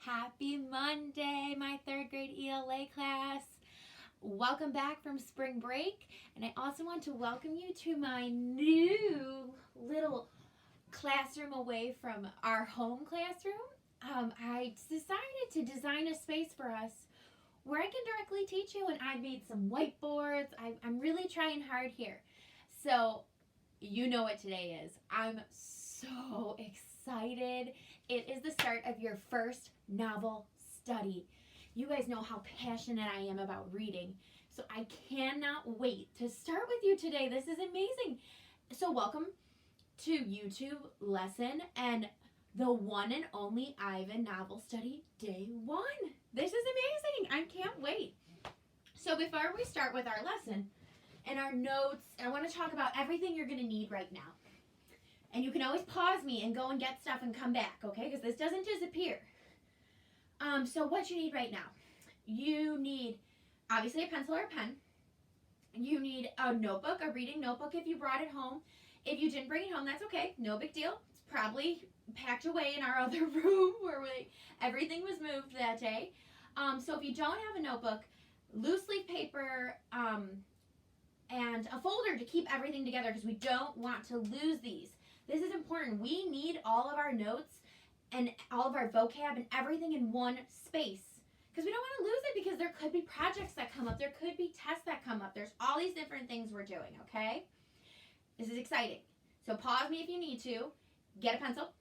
Happy Monday, my third grade ELA class. Welcome back from spring break. And I also want to welcome you to my new little classroom away from our home classroom. I decided to design a space for us where I can directly teach you, and I made some whiteboards. I'm really trying hard here. So, you know what today is. I'm so excited. It is the start of your first novel study. You guys know how passionate I am about reading, so I cannot wait to start with you today. This is amazing. So welcome to YouTube lesson and the one and only Ivan novel study day 1. This is amazing. I can't wait. So before we start with our lesson and our notes, I want to talk about everything you're going to need right now. And you can always pause me and go and get stuff and come back, okay? Because this doesn't disappear. So what you need right now, you need obviously a pencil or a pen. You need a notebook, a reading notebook if you brought it home. If you didn't bring it home, that's okay. No big deal. It's probably packed away in our other room where everything was moved that day. So if you don't have a notebook, loose leaf paper, and a folder to keep everything together because we don't want to lose these. This is important. We need all of our notes and all of our vocab and everything in one space because we don't want to lose it because there could be projects that come up. There could be tests that come up. There's all these different things we're doing, okay? This is exciting. So pause me if you need to. Get a pencil,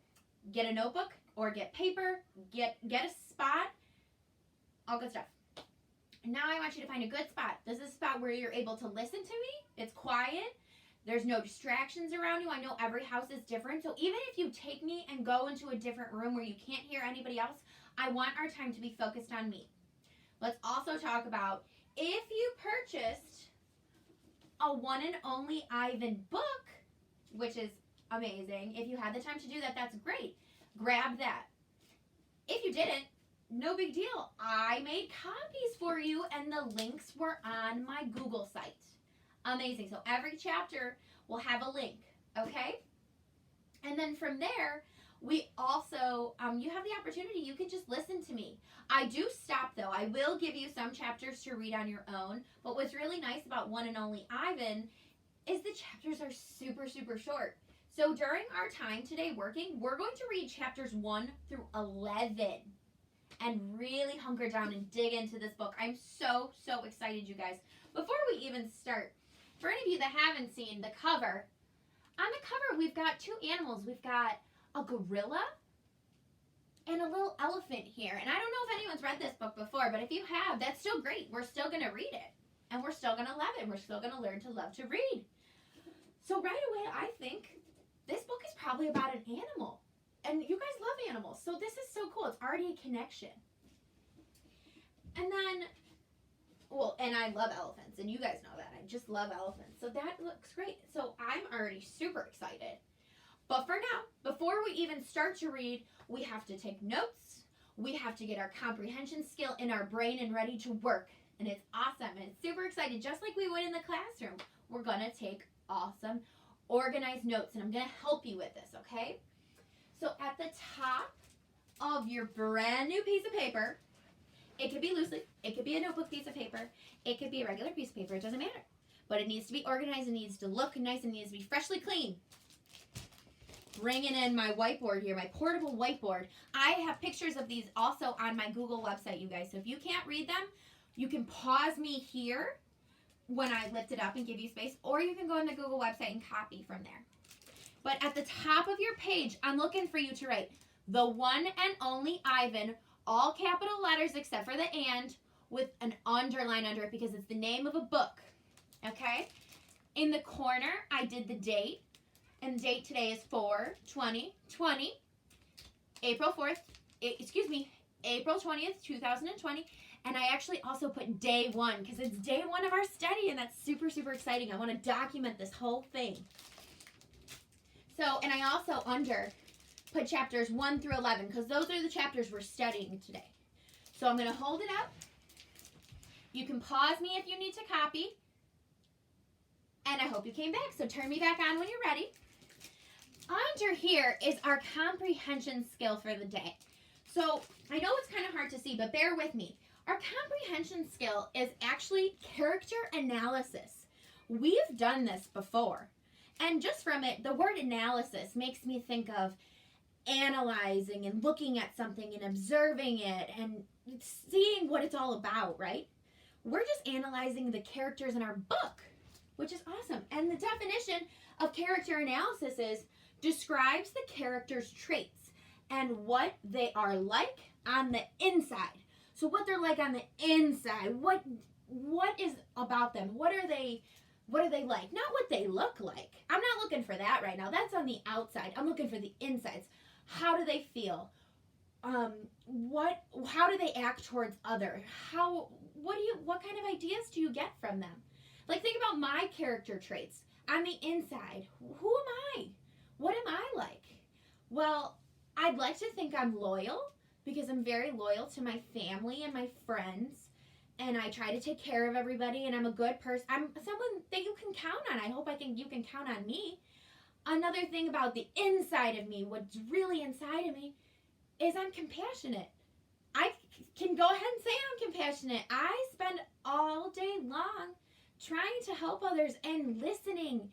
get a notebook, or get paper, get a spot, all good stuff. Now I want you to find a good spot. This is a spot where you're able to listen to me. It's quiet. There's no distractions around you. I know every house is different. So even if you take me and go into a different room where you can't hear anybody else, I want our time to be focused on me. Let's also talk about if you purchased a one and only Ivan book, which is amazing. If you had the time to do that, that's great. Grab that. If you didn't, no big deal. I made copies for you and the links were on my Google site. Amazing. So every chapter will have a link, okay? And then from there, we also, you have the opportunity, you can just listen to me. I do stop though. I will give you some chapters to read on your own, but what's really nice about One and Only Ivan is the chapters are super, super short. So during our time today working, we're going to read chapters 1 through 11 and really hunker down and dig into this book. I'm so, so excited, you guys. Before we even start, for any of you that haven't seen the cover, on the cover we've got 2 animals. We've got a gorilla and a little elephant here. And I don't know if anyone's read this book before, but if you have, that's still great. We're still going to read it. And we're still going to love it. We're still going to learn to love to read. So right away, I think this book is probably about an animal. And you guys love animals. So this is so cool. It's already a connection. And then, well, and I love elephants. And you guys know that. I just love elephants. So that looks great. So I'm already super excited. But for now, before we even start to read, we have to take notes. We have to get our comprehension skill in our brain and ready to work. And it's awesome. And it's super excited. Just like we would in the classroom. We're going to take awesome, organized notes. And I'm going to help you with this, okay? So at the top of your brand new piece of paper, it could be loose leaf, it could be a notebook piece of paper, it could be a regular piece of paper, it doesn't matter. But it needs to be organized, it needs to look nice, it needs to be freshly clean. Bringing in my whiteboard here, my portable whiteboard. I have pictures of these also on my Google website, you guys. So if you can't read them, you can pause me here when I lift it up and give you space, or you can go on the Google website and copy from there. But at the top of your page, I'm looking for you to write the one and only Ivan, all capital letters except for the and, with an underline under it because it's the name of a book, okay? In the corner, I did the date, and the date today is 4/20/20, April 20th, 2020, and I actually also put day 1 because it's day 1 of our study, and that's super, super exciting. I want to document this whole thing. So, and I also put chapters 1 through 11 because those are the chapters we're studying today. So I'm going to hold it up. You can pause me if you need to copy. And I hope you came back. So turn me back on when you're ready. Under here is our comprehension skill for the day. So I know it's kind of hard to see, but bear with me. Our comprehension skill is actually character analysis. We've done this before. And just from it, the word analysis makes me think of analyzing and looking at something and observing it and seeing what it's all about, right? We're just analyzing the characters in our book, which is awesome. And the definition of character analysis is describes the character's traits and what they are like on the inside. So what they're like on the inside, what is about them? What are they like? Not what they look like. I'm not looking for that right now. That's on the outside. I'm looking for the insides. How do they feel? How do they act towards others? What kind of ideas do you get from them? Like, think about my character traits on the inside. Who am I? What am I like? Well, I'd like to think I'm loyal because I'm very loyal to my family and my friends, and I try to take care of everybody, and I'm a good person. I'm someone that you can count on. I hope you can count on me. Another thing about the inside of me, what's really inside of me, is I'm compassionate. I can go ahead and say I'm compassionate. I spend all day long trying to help others and listening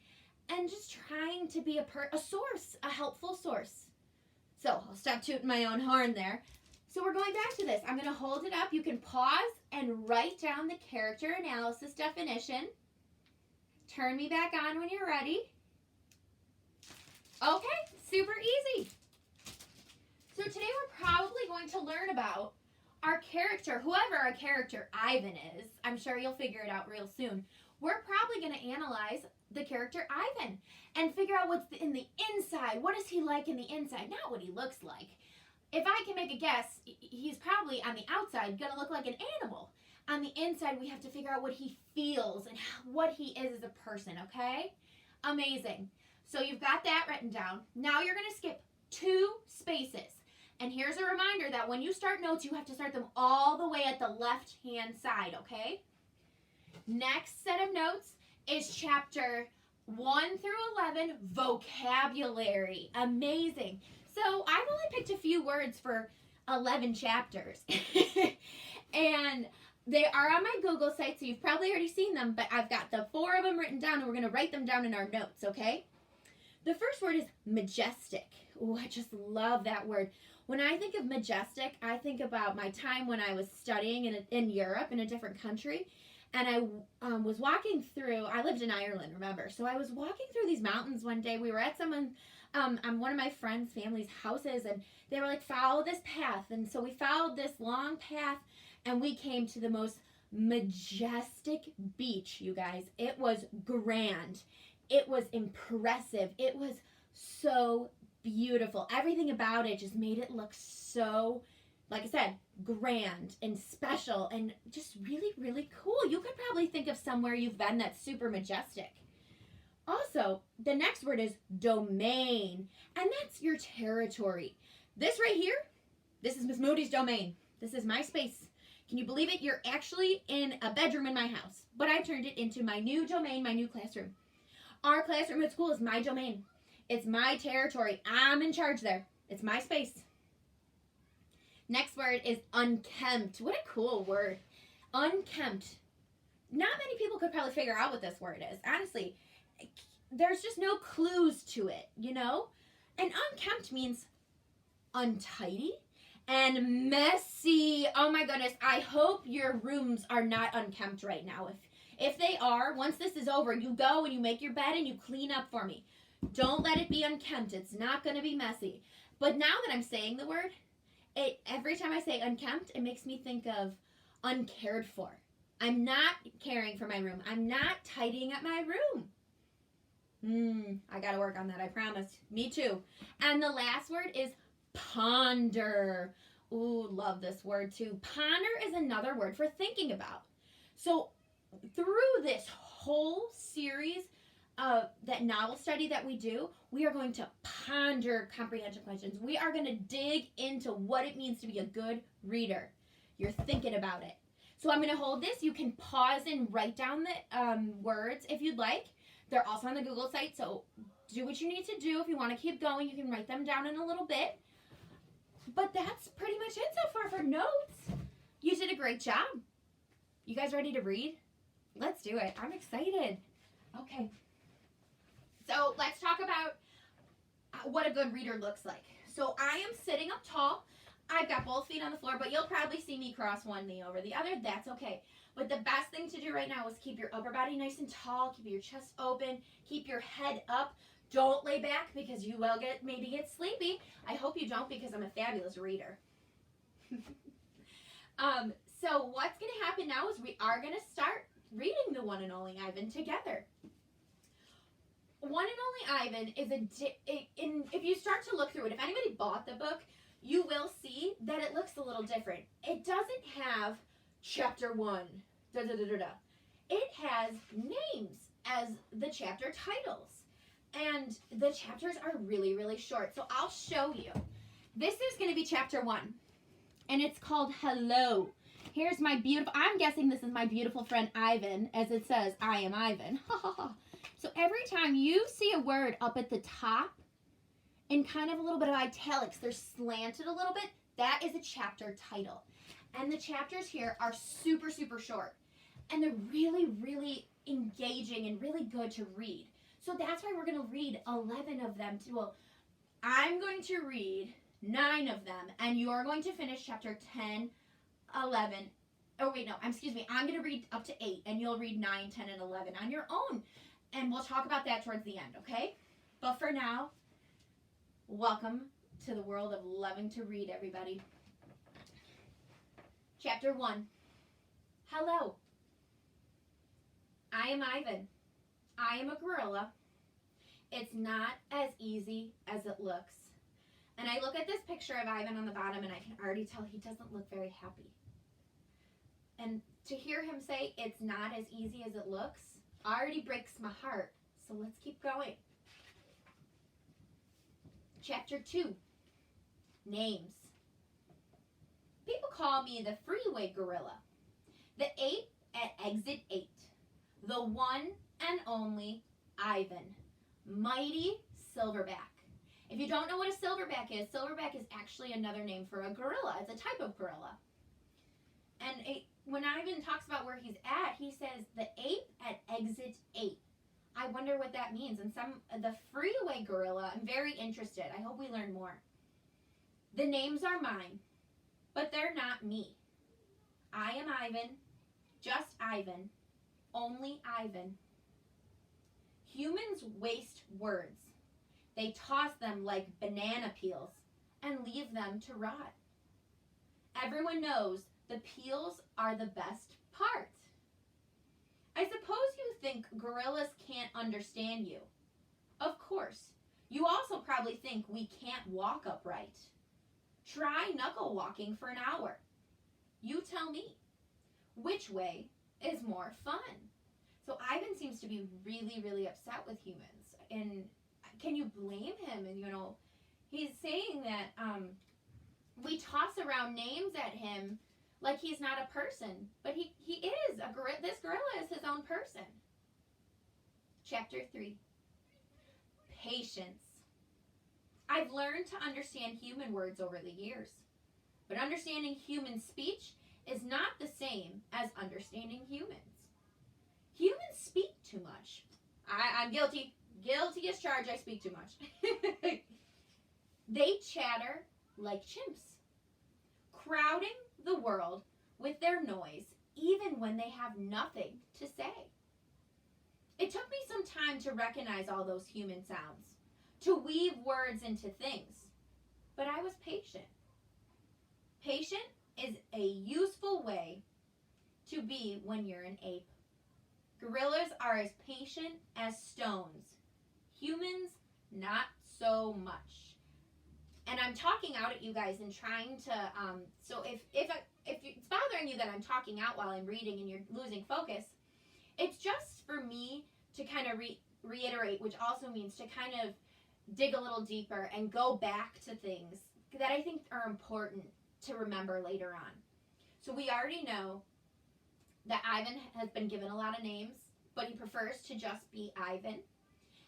and just trying to be a source, a helpful source. So I'll stop tooting my own horn there. So we're going back to this. I'm going to hold it up. You can pause and write down the character analysis definition. Turn me back on when you're ready. Okay, super easy. So today we're probably going to learn about our character, whoever our character Ivan is. I'm sure you'll figure it out real soon. We're probably going to analyze the character Ivan and figure out what's in the inside. What is he like in the inside? Not what he looks like. If I can make a guess, he's probably on the outside going to look like an animal. On the inside, we have to figure out what he feels and what he is as a person, okay? Amazing. So you've got that written down. Now you're going to skip 2 spaces. And here's a reminder that when you start notes, you have to start them all the way at the left-hand side, okay? Next set of notes is chapter 1 through 11, vocabulary. Amazing. So I've only picked a few words for 11 chapters. And they are on my Google site, so you've probably already seen them, but I've got the 4 of them written down, and we're going to write them down in our notes, okay? The first word is majestic. Oh, I just love that word. When I think of majestic, I think about my time when I was studying in Europe, in a different country, and I was walking through, I lived in Ireland, remember, so I was walking through these mountains one day. We were at on one of my friends' family's houses, and they were like, follow this path, and so we followed this long path, and we came to the most majestic beach, you guys. It was grand. It was impressive. It was so beautiful. Everything about it just made it look so, like I said, grand and special and just really, really cool. You could probably think of somewhere you've been that's super majestic. Also, the next word is domain, and that's your territory. This right here, this is Miss Moody's domain. This is my space. Can you believe it? You're actually in a bedroom in my house, but I turned it into my new domain, my new classroom. Our classroom at school is my domain. It's my territory. I'm in charge there. It's my space. Next word is unkempt. What a cool word. Unkempt. Not many people could probably figure out what this word is. Honestly, there's just no clues to it, you know? And unkempt means untidy and messy. Oh my goodness. I hope your rooms are not unkempt right now. If they are, once this is over, you go and you make your bed and you clean up for me. Don't let it be unkempt. It's not going to be messy. But now that I'm saying the word, every time I say unkempt, it makes me think of uncared for. I'm not caring for my room. I'm not tidying up my room. I got to work on that, I promise. Me too. And the last word is ponder. Ooh, love this word too. Ponder is another word for thinking about. So through this whole series of that novel study that we do, we are going to ponder comprehension questions. We are going to dig into what it means to be a good reader. You're thinking about it. So I'm going to hold this. You can pause and write down the words if you'd like. They're also on the Google site, so do what you need to do. If you want to keep going, you can write them down in a little bit. But that's pretty much it so far for notes. You did a great job. You guys ready to read? Let's do it. I'm excited. Okay. So let's talk about what a good reader looks like. So I am sitting up tall. I've got both feet on the floor, but you'll probably see me cross one knee over the other. That's okay. But the best thing to do right now is keep your upper body nice and tall. Keep your chest open. Keep your head up. Don't lay back because you will maybe get sleepy. I hope you don't because I'm a fabulous reader. So what's going to happen now is we are going to start reading the One and Only Ivan together. One and Only Ivan is if you start to look through it, if anybody bought the book, you will see that it looks a little different. It doesn't have chapter 1, It has names as the chapter titles. And the chapters are really, really short. So I'll show you. This is going to be chapter 1. And it's called Hello. Here's my beautiful, I'm guessing this is my beautiful friend Ivan, as it says, I am Ivan. So every time you see a word up at the top, in kind of a little bit of italics, they're slanted a little bit, that is a chapter title. And the chapters here are super, super short. And they're really, really engaging and really good to read. So that's why we're going to read 11 of them. Well, I'm going to read 9 of them, and you're going to finish chapter 10, 11. Oh, wait, no, excuse me. I'm going to read up to 8, and you'll read 9, 10, and 11 on your own. And we'll talk about that towards the end, okay? But for now, welcome to the world of loving to read, everybody. Chapter 1. Hello. I am Ivan. I am a gorilla. It's not as easy as it looks. And I look at this picture of Ivan on the bottom and I can already tell he doesn't look very happy. And to hear him say it's not as easy as it looks already breaks my heart. So let's keep going. Chapter 2. Names. People call me the freeway gorilla, the 8 at exit 8, the one and only Ivan, mighty silverback. If you don't know what a silverback is actually another name for a gorilla. It's a type of gorilla. And when Ivan talks about where he's at, he says the 8 at exit 8. I wonder what that means. And the freeway gorilla, I'm very interested. I hope we learn more. The names are mine, but they're not me. I am Ivan, just Ivan, only Ivan. Humans waste words. They toss them like banana peels and leave them to rot. Everyone knows the peels are the best part. I suppose you think gorillas can't understand you. Of course. You also probably think we can't walk upright. Try knuckle walking for an hour. You tell me, which way is more fun? So Ivan seems to be really, really upset with humans. And can you blame him? And, he's saying that we toss around names at him like he's not a person. But he is. This gorilla is his own person. Chapter 3. Patience. I've learned to understand human words over the years. But understanding human speech is not the same as understanding humans. Humans speak too much. I'm guilty. Guilty as charged, I speak too much. They chatter like chimps, crowding the world with their noise, even when they have nothing to say. It took me some time to recognize all those human sounds, to weave words into things, but I was patient. Patient is a useful way to be when you're an ape. Gorillas are as patient as stones. Humans, not so much. And I'm talking out at you guys and trying to, so if it's bothering you that I'm talking out while I'm reading and you're losing focus, it's just for me to kind of reiterate, which also means to kind of dig a little deeper and go back to things that I think are important to remember later on. So we already know that Ivan has been given a lot of names, but he prefers to just be Ivan,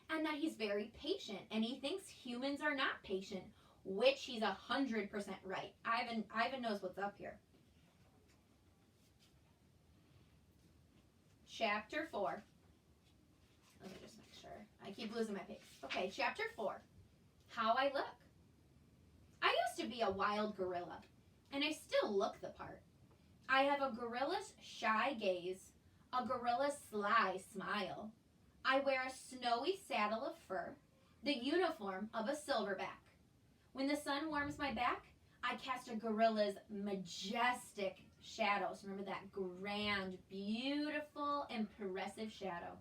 and that he's very patient, and he thinks humans are not patient which he's 100% right. Ivan knows what's up here. Chapter 4. Let me just make sure. I keep losing my pace. Okay, chapter 4. How I look. I used to be a wild gorilla, and I still look the part. I have a gorilla's shy gaze, a gorilla's sly smile. I wear a snowy saddle of fur, the uniform of a silverback. When the sun warms my back, I cast a gorilla's majestic shadows. Remember that grand, beautiful, impressive shadow.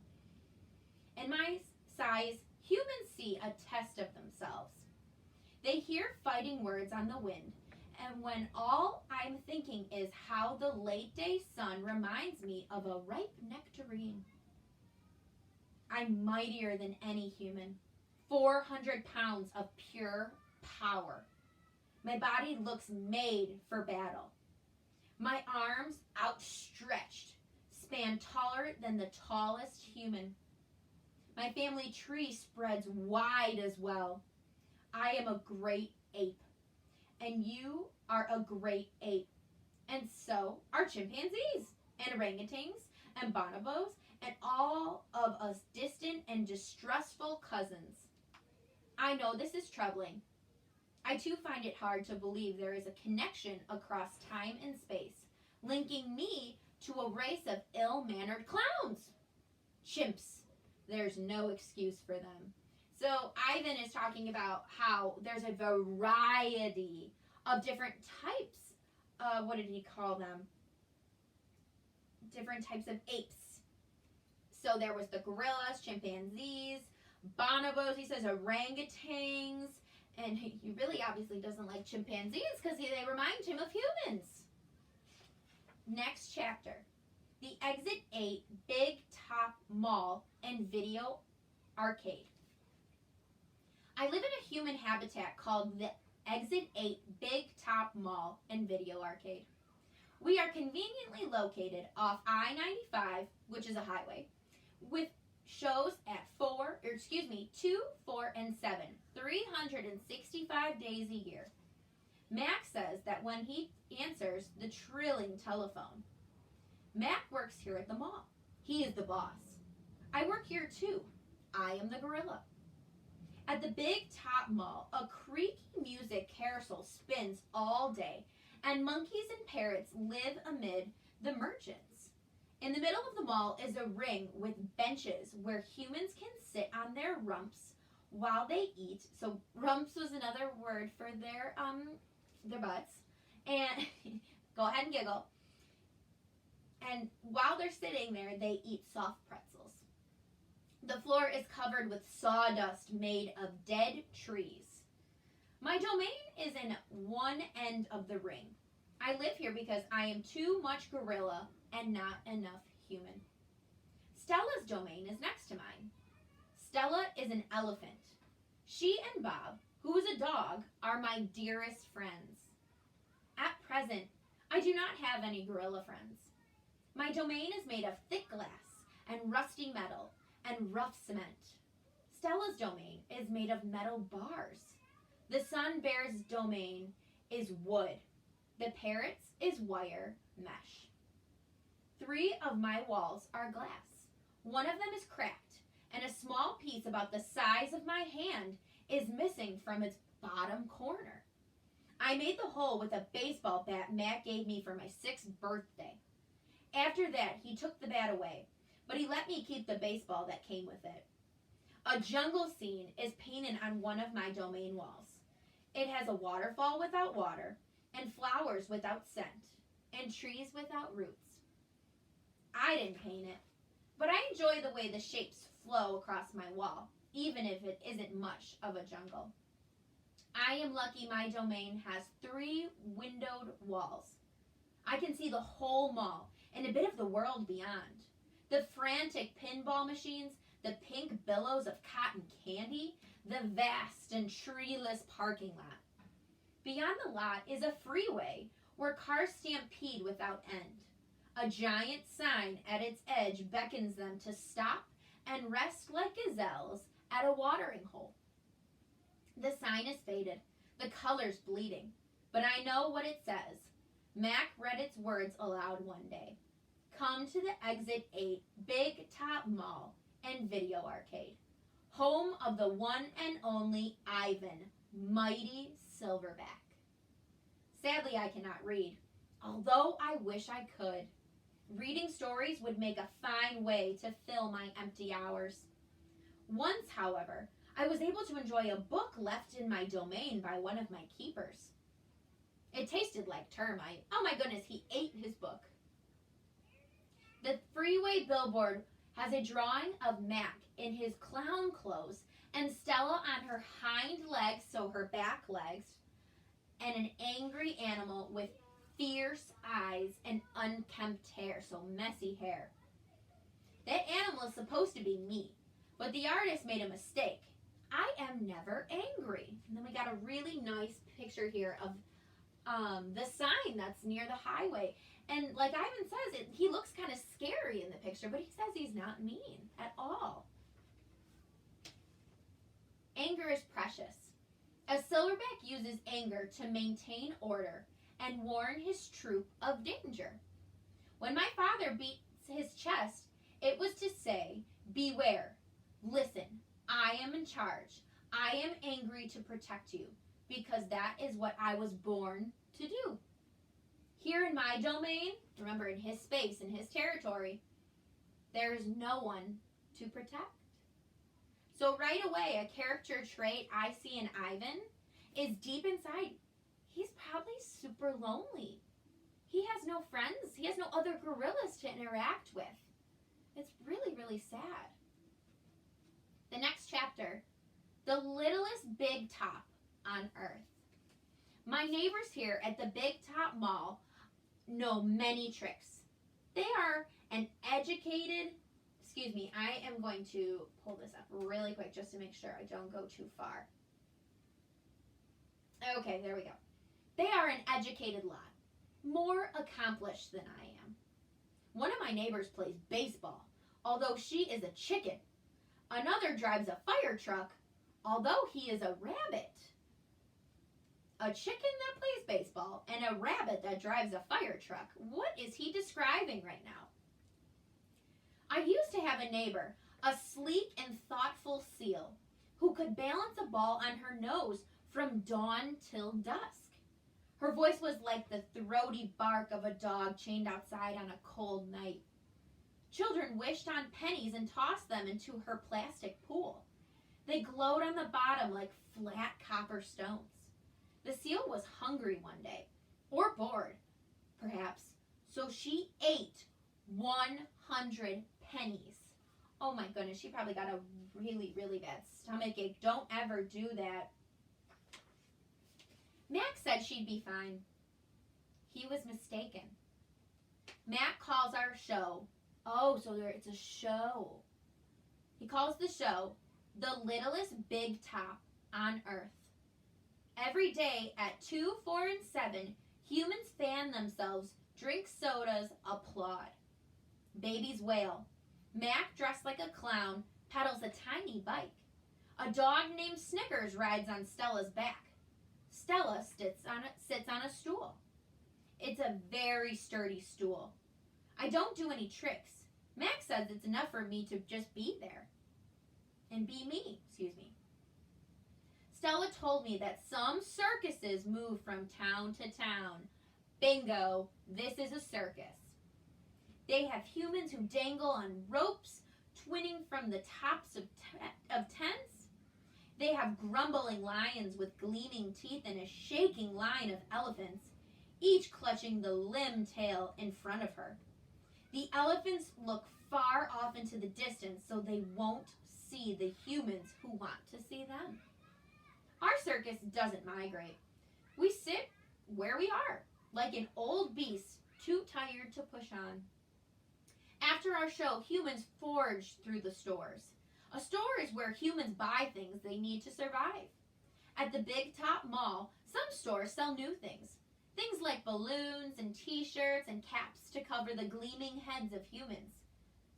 In my size, humans see a test of themselves. They hear fighting words on the wind, and when all I'm thinking is how the late day sun reminds me of a ripe nectarine. I'm mightier than any human, 400 pounds of pure power. My body looks made for battle. My arms, outstretched, span taller than the tallest human. My family tree spreads wide as well. I am a great ape, and you are a great ape, and so are chimpanzees, and orangutans, and bonobos, and all of us distant and distrustful cousins. I know this is troubling. I too find it hard to believe there is a connection across time and space, linking me to a race of ill-mannered clowns. Chimps. There's no excuse for them. So Ivan is talking about how there's a variety of different types of, what did he call them? Different types of apes. So there was the gorillas, chimpanzees, bonobos, he says orangutans, and he really obviously doesn't like chimpanzees because they remind him of humans. Next chapter. The Exit 8 Big Top Mall and Video Arcade. I live in a human habitat called the Exit 8 Big Top Mall and Video Arcade. We are conveniently located off I-95, which is a highway, with shows at 2, 4, and 7, 365 days a year. Mac says that when he answers the trilling telephone. Mac works here at the mall. He is the boss. I work here too. I am the gorilla. At the Big Top Mall, a creaky music carousel spins all day, and monkeys and parrots live amid the merchants. In the middle of the mall is a ring with benches where humans can sit on their rumps while they eat. So rumps was another word for their butts. And go ahead and giggle. And while they're sitting there, they eat soft pretzels. The floor is covered with sawdust made of dead trees. My domain is in one end of the ring. I live here because I am too much gorilla and not enough human. Stella's domain is next to mine. Stella is an elephant. She and Bob, who is a dog, are my dearest friends. At present, I do not have any gorilla friends. My domain is made of thick glass and rusty metal and rough cement. Stella's domain is made of metal bars. The sun bear's domain is wood. The parrot's is wire mesh. 3 of my walls are glass. One of them is cracked, and a small piece about the size of my hand is missing from its bottom corner. I made the hole with a baseball bat Matt gave me for my 6th birthday. After that, he took the bat away, but he let me keep the baseball that came with it. A jungle scene is painted on one of my domain walls. It has a waterfall without water, and flowers without scent, and trees without roots. I didn't paint it, but I enjoy the way the shapes flow across my wall, even if it isn't much of a jungle. I am lucky my domain has 3 windowed walls. I can see the whole mall and a bit of the world beyond. The frantic pinball machines, the pink billows of cotton candy, the vast and treeless parking lot. Beyond the lot is a freeway where cars stampede without end. A giant sign at its edge beckons them to stop and rest like gazelles at a watering hole. The sign is faded. The color's bleeding, but I know what it says. Mac read its words aloud one day. Come to the Exit 8 Big Top Mall and Video Arcade, home of the one and only Ivan, mighty Silverback. Sadly, I cannot read, although I wish I could. Reading stories would make a fine way to fill my empty hours. Once, however, I was able to enjoy a book left in my domain by one of my keepers. It tasted like termite. Oh my goodness, he ate his book. The freeway billboard has a drawing of Mac in his clown clothes and Stella on her hind legs, so her back legs, and an angry animal with fierce eyes and unkempt hair, so messy hair. That animal is supposed to be me, but the artist made a mistake. I am never angry. And then we got a really nice picture here of the sign that's near the highway. And like Ivan says, he looks kind of scary in the picture, but he says he's not mean at all. Anger is precious. A silverback uses anger to maintain order and warn his troop of danger. When my father beats his chest, it was to say, beware, listen, I am in charge. I am angry to protect you, because that is what I was born to do. Here in my domain, remember in his space, in his territory, there is no one to protect. So right away, a character trait I see in Ivan is deep inside, he's probably super lonely. He has no friends. He has no other gorillas to interact with. It's really, really sad. The next chapter, the littlest big top on earth. My neighbors here at the Big Top Mall know many tricks. They are an educated, I am going to pull this up really quick just to make sure I don't go too far. Okay, there we go. They are an educated lot, more accomplished than I am. One of my neighbors plays baseball, although she is a chicken. Another drives a fire truck, although he is a rabbit. A chicken that plays baseball and a rabbit that drives a fire truck. What is he describing right now? I used to have a neighbor, a sleek and thoughtful seal, who could balance a ball on her nose from dawn till dusk. Her voice was like the throaty bark of a dog chained outside on a cold night. Children wished on pennies and tossed them into her plastic pool. They glowed on the bottom like flat copper stones. The seal was hungry one day, or bored, perhaps, so she ate 100 pennies. Oh my goodness, she probably got a really, really bad stomach ache. Don't ever do that. Mac said she'd be fine. He was mistaken. Mac calls our show, it's a show. He calls the show the littlest big top on earth. Every day at 2, 4, and 7, humans fan themselves, drink sodas, applaud. Babies wail. Mac, dressed like a clown, pedals a tiny bike. A dog named Snickers rides on Stella's back. Stella sits on a stool. It's a very sturdy stool. I don't do any tricks. Mac says it's enough for me to just be there. And be me, Stella told me that some circuses move from town to town. Bingo, this is a circus. They have humans who dangle on ropes, twinning from the tops of tents. They have grumbling lions with gleaming teeth and a shaking line of elephants, each clutching the limb tail in front of her. The elephants look far off into the distance so they won't see the humans who want to see them. Our circus doesn't migrate. We sit where we are, like an old beast too tired to push on. After our show, humans forage through the stores. A store is where humans buy things they need to survive. At the Big Top Mall, some stores sell new things. Things like balloons and t-shirts and caps to cover the gleaming heads of humans.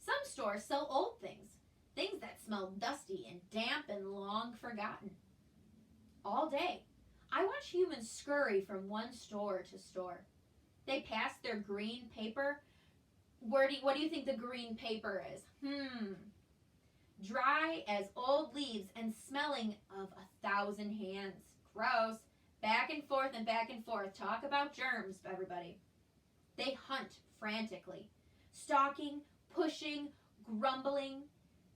Some stores sell old things. Things that smell dusty and damp and long forgotten. All day, I watch humans scurry from one store to store. They pass their green paper. What do you think the green paper is? Dry as old leaves and smelling of 1,000 hands. Gross. Back and forth and back and forth. Talk about germs, everybody. They hunt frantically, stalking, pushing, grumbling.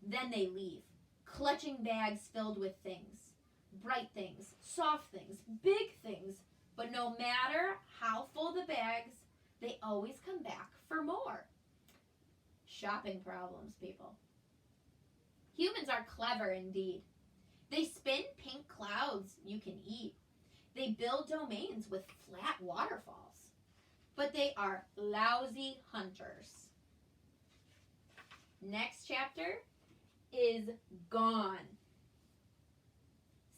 Then they leave, clutching bags filled with things. Bright things, soft things, big things. But no matter how full the bags, they always come back for more. Shopping problems, people. Humans are clever indeed. They spin pink clouds you can eat. They build domains with flat waterfalls. But they are lousy hunters. Next chapter is gone.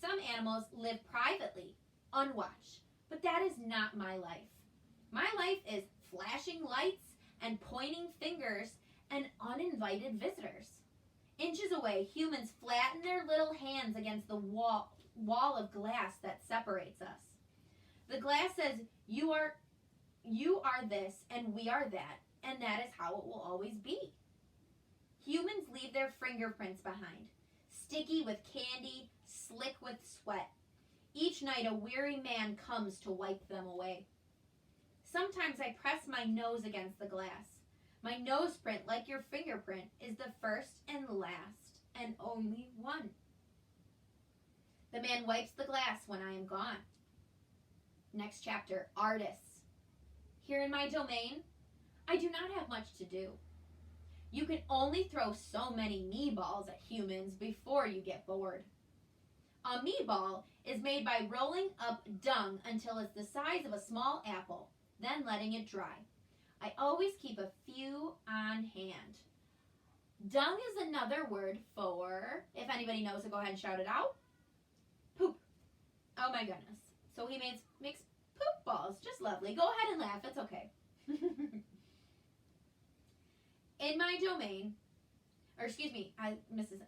Some animals live privately, unwatched, but that is not my life. My life is flashing lights and pointing fingers and uninvited visitors. Inches away, humans flatten their little hands against the wall of glass that separates us. The glass says, you are this and we are that, and that is how it will always be. Humans leave their fingerprints behind, sticky with candy, slick with sweat. Each night a weary man comes to wipe them away. Sometimes I press my nose against the glass. My nose print, like your fingerprint, is the first and last and only one. The man wipes the glass when I am gone. Next chapter, artists. Here in my domain, I do not have much to do. You can only throw so many meatballs at humans before you get bored. A meatball is made by rolling up dung until it's the size of a small apple, then letting it dry. I always keep a few on hand. Dung is another word for, if anybody knows it, go ahead and shout it out. Poop. Oh my goodness. So he makes poop balls. Just lovely. Go ahead and laugh. It's okay. In my domain, or excuse me, Mrs.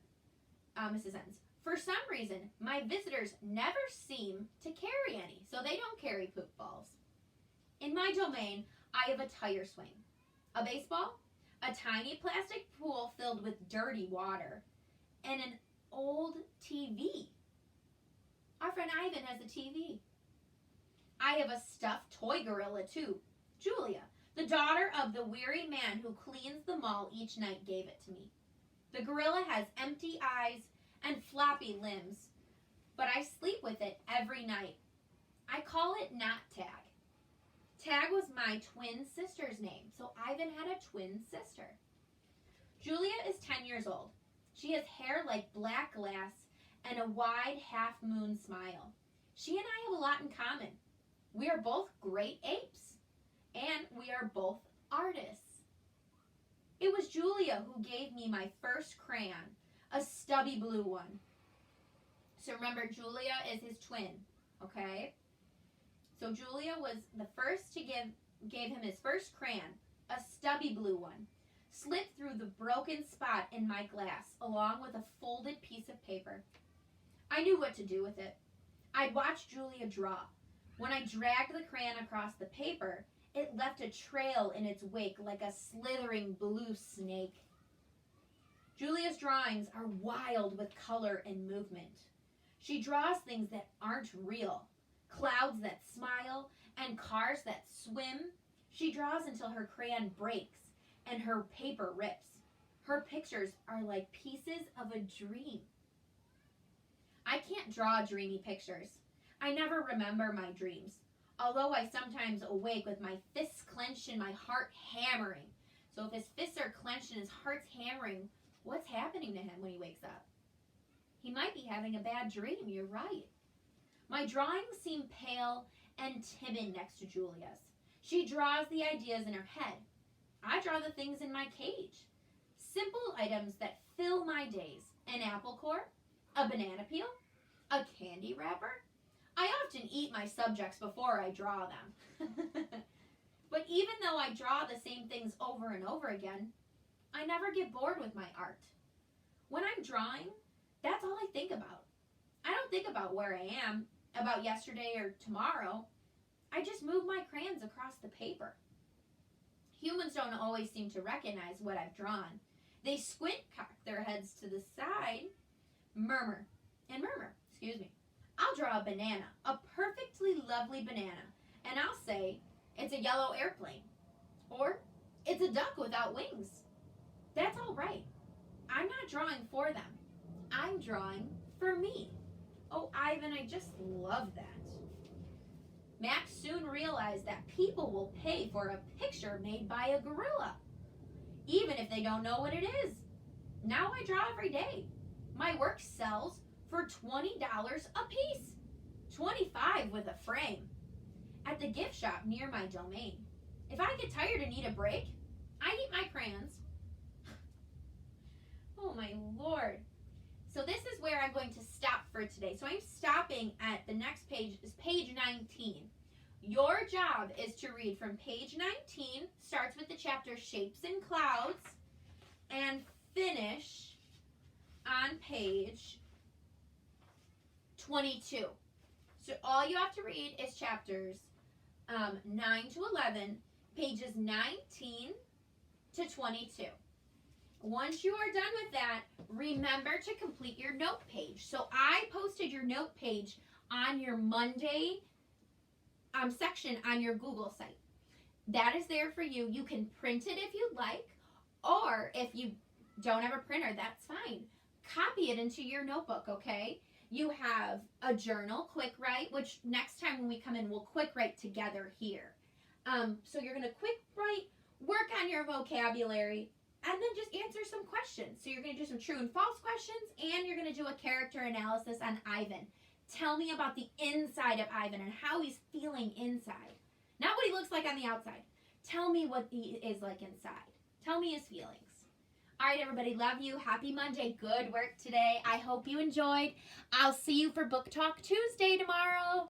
Enns, for some reason, my visitors never seem to carry any, so they don't carry poop balls. In my domain, I have a tire swing, a baseball, a tiny plastic pool filled with dirty water, and an old TV. Our friend Ivan has a TV. I have a stuffed toy gorilla too. Julia, the daughter of the weary man who cleans the mall each night, gave it to me. The gorilla has empty eyes and floppy limbs, but I sleep with it every night. I call it Not Tag. Tag was my twin sister's name, so Ivan had a twin sister. Julia is 10 years old. She has hair like black glass and a wide half-moon smile. She and I have a lot in common. We are both great apes, and we are both artists. It was Julia who gave me my first crayon, a stubby blue one. So remember, Julia is his twin, okay? So Julia was the first to gave him his first crayon, a stubby blue one, slipped through the broken spot in my glass, along with a folded piece of paper. I knew what to do with it. I'd watched Julia draw. When I dragged the crayon across the paper, it left a trail in its wake like a slithering blue snake. Julia's drawings are wild with color and movement. She draws things that aren't real, clouds that smile, and cars that swim. She draws until her crayon breaks and her paper rips. Her pictures are like pieces of a dream. I can't draw dreamy pictures. I never remember my dreams, although I sometimes awake with my fists clenched and my heart hammering. So if his fists are clenched and his heart's hammering, what's happening to him when he wakes up? He might be having a bad dream, you're right. My drawings seem pale and timid next to Julia's. She draws the ideas in her head. I draw the things in my cage. Simple items that fill my days. An apple core, a banana peel, a candy wrapper. I often eat my subjects before I draw them. But even though I draw the same things over and over again, I never get bored with my art. When I'm drawing, that's all I think about. I don't think about where I am. about yesterday or tomorrow. I just move my crayons across the paper. Humans don't always seem to recognize what I've drawn. They squint, cock their heads to the side, murmur, excuse me. I'll draw a banana, a perfectly lovely banana, and I'll say, it's a yellow airplane, or it's a duck without wings. That's all right. I'm not drawing for them. I'm drawing for me. Oh, Ivan, I just love that. Max soon realized that people will pay for a picture made by a gorilla, even if they don't know what it is. Now I draw every day. My work sells for $20 a piece, $25 with a frame, at the gift shop near my domain. If I get tired and need a break, I eat my crayons. Oh my Lord. So this is where I'm going to stop for today. So I'm stopping at the next page, is page 19. Your job is to read from page 19, starts with the chapter Shapes and Clouds, and finish on page 22. So all you have to read is chapters 9 to 11, pages 19 to 22. Once you are done with that, remember to complete your note page. So I posted your note page on your Monday section on your Google site. That is there for you. You can print it if you'd like, or if you don't have a printer, that's fine. Copy it into your notebook, okay? You have a journal, quick write, which next time when we come in, we'll quick write together here. So you're going to quick write, work on your vocabulary, and then just answer some questions. So you're going to do some true and false questions, and you're going to do a character analysis on Ivan. Tell me about the inside of Ivan and how he's feeling inside. Not what he looks like on the outside. Tell me what he is like inside. Tell me his feelings. All right, everybody, love you. Happy Monday. Good work today. I hope you enjoyed. I'll see you for Book Talk Tuesday tomorrow.